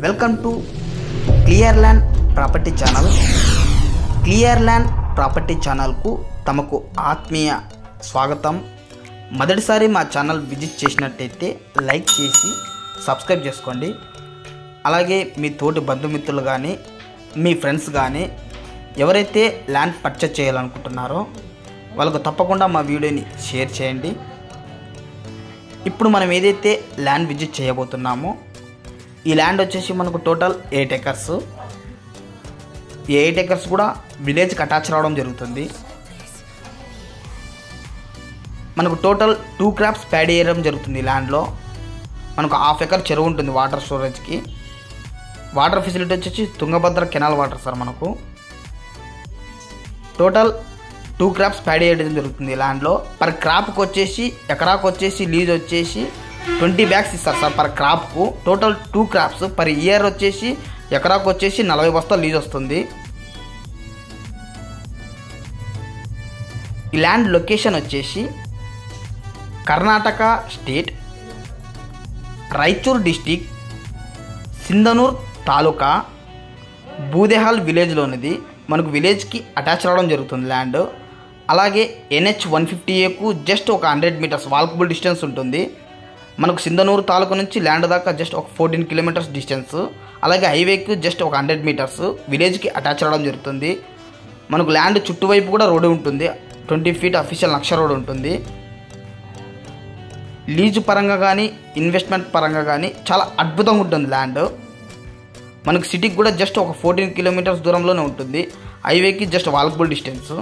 Welcome to clear land property channel. Clear land property ఛానల్కు తమకు ఆత్మీయ స్వాగతం. మొదటిసారి మా ఛానల్ విజిట్ చేసినట్టయితే లైక్ చేసి సబ్స్క్రైబ్ చేసుకోండి. అలాగే మీ తోటి బంధుమిత్రులు కానీ మీ ఫ్రెండ్స్ కానీ ఎవరైతే ల్యాండ్ పర్చేజ్ చేయాలనుకుంటున్నారో వాళ్ళకు తప్పకుండా మా వీడియోని షేర్ చేయండి. ఇప్పుడు మనం ఏదైతే ల్యాండ్ విజిట్ చేయబోతున్నామో ఈ ల్యాండ్ వచ్చేసి మనకు టోటల్ 8 ఎకర్స్. ఈ 8 ఎకర్స్ కూడా విలేజ్కి అటాచ్ రావడం జరుగుతుంది. మనకు టోటల్ 2 క్రాప్స్ ప్యాడీ వేయడం జరుగుతుంది. ల్యాండ్లో మనకు 1/2 ఎకర్ చెరువు ఉంటుంది వాటర్ స్టోరేజ్కి. వాటర్ ఫెసిలిటీ వచ్చేసి తుంగభద్ర కెనాల్ వాటర్ సార్. మనకు టోటల్ 2 క్రాప్స్ ప్యాడీ వేయడం జరుగుతుంది. ల్యాండ్లో పర్ క్రాప్కి వచ్చేసి ఎకరాకు వచ్చేసి లీజ్ వచ్చేసి 20 బ్యాగ్స్ ఇస్తారు సార్ పర్ క్రాప్కు. టోటల్ 2 క్రాప్స్ పర్ ఇయర్ వచ్చేసి ఎకరాకు వచ్చేసి 40 బస్తాలు లీజ్ వస్తుంది. ఈ ల్యాండ్ లొకేషన్ వచ్చేసి కర్ణాటక స్టేట్, రాయచూర్ డిస్టిక్, సింధనూర్ తాలూకా, బూదేహాల్ విలేజ్లోనిది. మనకు విలేజ్కి అటాచ్ అవ్వడం జరుగుతుంది ల్యాండ్. అలాగే NH 150Aకు జస్ట్ ఒక 100 మీటర్స్ వాల్కబుల్ డిస్టెన్స్ ఉంటుంది. మనకు సింధనూరు తాలూకా నుంచి ల్యాండ్ దాకా జస్ట్ ఒక 14 కిలోమీటర్స్ డిస్టెన్స్. అలాగే హైవేకి జస్ట్ ఒక 100 మీటర్స్ విలేజ్కి అటాచ్ అవ్వడం జరుగుతుంది. మనకు ల్యాండ్ చుట్టువైపు కూడా రోడ్డు ఉంటుంది. 20 ఫీట్ అఫీషియల్ నక్ష రోడ్ ఉంటుంది. లీజు పరంగా కానీ ఇన్వెస్ట్మెంట్ పరంగా కానీ చాలా అద్భుతంగా ఉంటుంది ల్యాండ్. మనకు సిటీకి కూడా జస్ట్ ఒక 14 కిలోమీటర్స్ దూరంలోనే ఉంటుంది. హైవేకి జస్ట్ వాల్కబుల్ డిస్టెన్స్.